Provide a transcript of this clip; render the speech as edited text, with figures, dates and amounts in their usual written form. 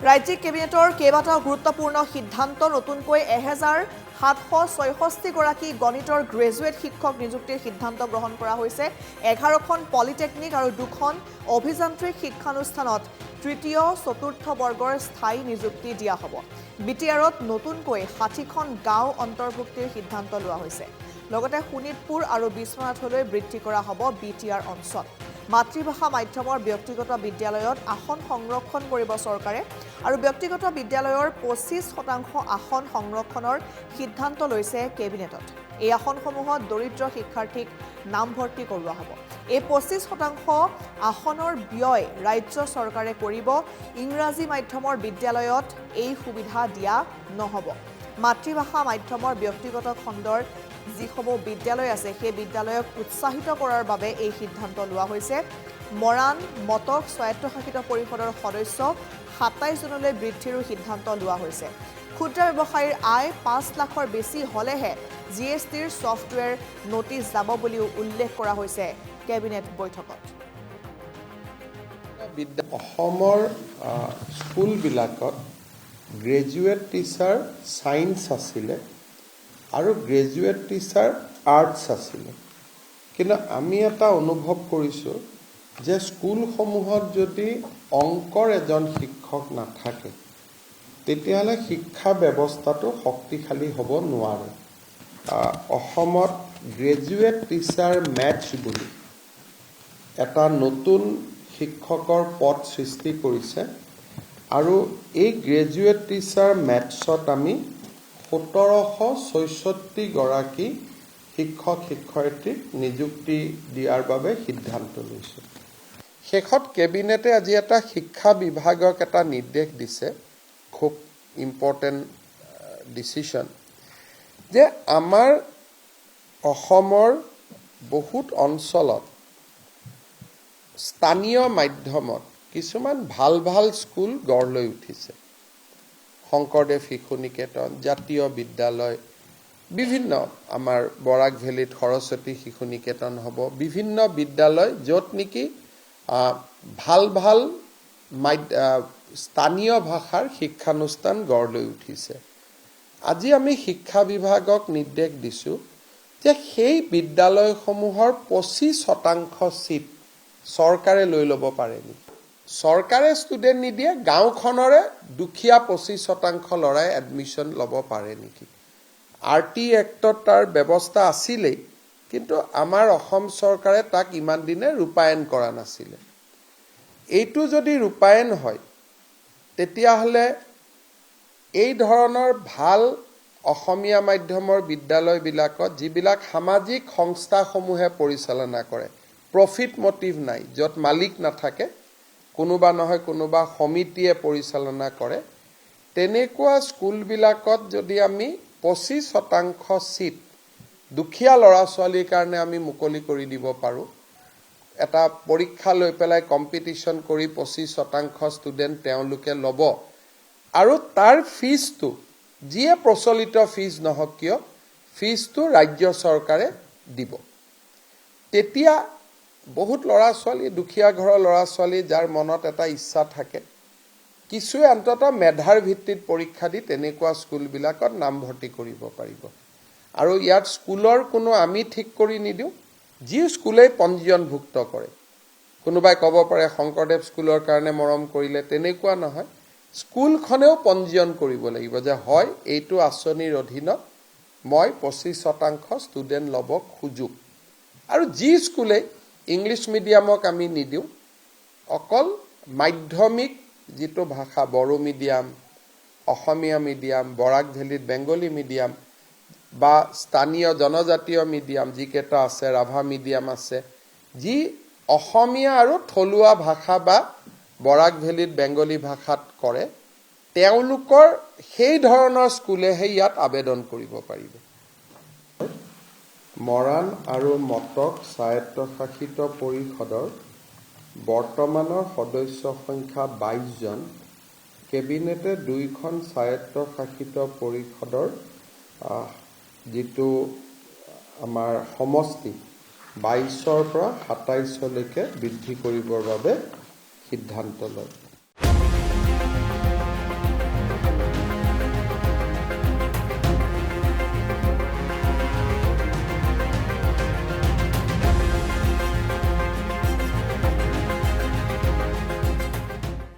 ৰাজ্যিক কেবিনেটৰ কেইবাটাও গুৰুত্বপূৰ্ণ সিদ্ধান্ত নতুনকৈ 1766 গৰাকী গণিতৰ গ্ৰেজুৱেট শিক্ষক নিযুক্তিৰ সিদ্ধান্ত গ্ৰহণ কৰা হৈছে। 11খন পলিটেকনিক আৰু 2খন অভিযান্ত্ৰিক শিক্ষানুষ্ঠানত তৃতীয় চতুৰ্থ বৰ্গৰ স্থায়ী নিযুক্তি দিয়া হ'ব। বিটিআৰত নতুনকৈ 60খন গাঁও অন্তৰ্ভুক্তিৰ সিদ্ধান্ত লোৱা হৈছে। লগতে শোণিতপুৰ আৰু বিশ্বনাথলৈ বৃদ্ধি কৰা হ'ব বিটিআৰ অঞ্চল। মাতৃভাষা মাধ্যমৰ ব্যক্তিগত বিদ্যালয়ত আসন সংৰক্ষণ কৰিব চৰকাৰে আৰু ব্যক্তিগত বিদ্যালয়ৰ 25% আসন সংৰক্ষণৰ সিদ্ধান্ত লৈছে কেবিনেটত। এই আসনসমূহত দৰিদ্ৰ শিক্ষাৰ্থীক নামভৰ্তি কৰোৱা হ'ব। এই 25% আসনৰ ব্যয় ৰাজ্য চৰকাৰে কৰিব। ইংৰাজী মাধ্যমৰ বিদ্যালয়ত এই সুবিধা দিয়া নহ'ব। মাতৃভাষা মাধ্যমৰ ব্যক্তিগত খণ্ডৰ যিসমূহ বিদ্যালয় আছে সেই বিদ্যালয়ক উৎসাহিত কৰাৰ বাবে এই সিদ্ধান্ত লোৱা হৈছে। মৰাণ মটক স্বায়ত্তশাসিত পৰিষদৰ সদস্য 27 জনলৈ বৃদ্ধিৰো সিদ্ধান্ত লোৱা হৈছে। ক্ষুদ্ৰ ব্যৱসায়ীৰ আয় 5 লাখৰ বেছি হ'লেহে জিএছটিৰ ছফ্টৱেৰ নটিচ যাব বুলিও উল্লেখ কৰা হৈছে কেবিনেট বৈঠকত। অসমৰ স্কুলবিলাকত গ্ৰেজুৱেট টিচাৰ ছায়েন্স আছিলে আৰু গ্ৰেজুৱেট টিচাৰ আৰ্টছ আছিলে। কিন্তু আমি এটা অনুভৱ কৰিছোঁ যে স্কুলসমূহত যদি অংকৰ এজন শিক্ষক নাথাকে তেতিয়াহ'লে শিক্ষা ব্যৱস্থাটো শক্তিশালী হ'ব নোৱাৰে। অসমত গ্ৰেজুৱেট টিচাৰ মেথছ বুলি এটা নতুন শিক্ষকৰ পদ সৃষ্টি কৰিছে আৰু এই গ্ৰেজুৱেট টিচাৰ মেথছত আমি 1766 গৰাকী শিক্ষক শিক্ষয়িত্ৰীক নিযুক্তি দিয়াৰ বাবে সিদ্ধান্ত লৈছে। শেষত কেবিনেটে আজি এটা শিক্ষা বিভাগক এটা নিৰ্দেশ দিছে, খুব ইম্পৰ্টেণ্ট ডিচিশ্যন, যে আমাৰ অসমৰ বহুত অঞ্চলত স্থানীয় মাধ্যমত কিছুমান ভাল ভাল স্কুল গঢ় লৈ উঠিছে। শংকৰদেৱ শিশু নিকেতন, জাতীয় বিদ্যালয়, বিভিন্ন আমাৰ বৰাক ভেলীত সৰস্বতী শিশু নিকেতন হ'ব, বিভিন্ন বিদ্যালয় য'ত নেকি ভাল ভাল স্থানীয় ভাষাৰ শিক্ষানুষ্ঠান গঢ় লৈ উঠিছে। আজি আমি শিক্ষা বিভাগক নিৰ্দেশ দিছোঁ যে সেই বিদ্যালয়সমূহৰ 25% চিট চৰকাৰে লৈ ল'ব পাৰে নেকি। চৰকাৰে ষ্টুডেণ্ট নিদিয়ে, গাঁওখনৰে দুখীয়া 25% ল'ৰাই এডমিশ্যন ল'ব পাৰে নেকি। RT এক্টত তাৰ ব্যৱস্থা আছিলেই, কিন্তু আমাৰ অসম চৰকাৰে তাক ইমান দিনে ৰূপায়ণ কৰা নাছিলে। এইটো যদি ৰূপায়ণ হয় তেতিয়াহ'লে এই ধৰণৰ ভাল অসমীয়া মাধ্যমৰ বিদ্যালয়বিলাকত যিবিলাক সামাজিক সংস্থাসমূহে পৰিচালনা কৰে, প্ৰফিট মটিভ নাই, য'ত মালিক নাথাকে, কোনোবা নহয় কোনোবা সমিতিয়ে পৰিচালনা কৰে, তেনেকুৱা স্কুলবিলাকত যদি আমি 25% চিট দুখীয়া ল'ৰা ছোৱালীৰ কাৰণে আমি মুকলি কৰি দিব পাৰোঁ, এটা পৰীক্ষা লৈ পেলাই কম্পিটিশ্যন কৰি 25% ষ্টুডেণ্ট তেওঁলোকে ল'ব আৰু তাৰ ফিজটো যিয়ে প্ৰচলিত ফিজ নহওক কিয় ফিজটো ৰাজ্য চৰকাৰে দিব। তেতিয়া বহুত ল'ৰা ছোৱালী, দুখীয়া ঘৰৰ ল'ৰা ছোৱালী যাৰ মনত এটা ইচ্ছা থাকে, কিছুৱে অন্ততঃ মেধাৰ ভিত্তিত পৰীক্ষা দি তেনেকুৱা স্কুলবিলাকত নামভৰ্তি কৰিব পাৰিব। আৰু ইয়াত স্কুলৰ কোনো আমি ঠিক কৰি নিদিওঁ, যি স্কুলেই পঞ্জীয়নভুক্ত কৰে। কোনোবাই ক'ব পাৰে শংকৰদেৱ স্কুলৰ কাৰণে মৰম কৰিলে, তেনেকুৱা নহয়। স্কুলখনেও পঞ্জীয়ন কৰিব লাগিব যে হয় এইটো আঁচনিৰ অধীনত মই 25% ষ্টুডেণ্ট ল'ব খোজোঁ। আৰু যি স্কুলে ইংলিছ মিডিয়ামক আমি নিদিওঁ, অকল মাধ্যমিক যিটো ভাষা, বড়ো মিডিয়াম, অসমীয়া মিডিয়াম, বৰাক ভেলীত বেংগলী মিডিয়াম বা স্থানীয় জনজাতীয় মিডিয়াম যিকেইটা আছে, ৰাভা মিডিয়াম আছে, যি অসমীয়া আৰু থলুৱা ভাষা বা বৰাক ভেলীত বেংগলী ভাষাত কৰে, তেওঁলোকৰ সেই ধৰণৰ স্কুলেহে ইয়াত আবেদন কৰিব পাৰিব। মৰাণ আৰু মটক স্বায়ত্তশাসিত পৰিষদৰ বৰ্তমানৰ সদস্য সংখ্যা 22 জন। কেবিনেটে 2খন স্বায়ত্তশাসিত পৰিষদৰ যিটো আমাৰ সমষ্টি 22ৰ পৰা 27লৈকে বৃদ্ধি কৰিবৰ বাবে সিদ্ধান্ত লয়।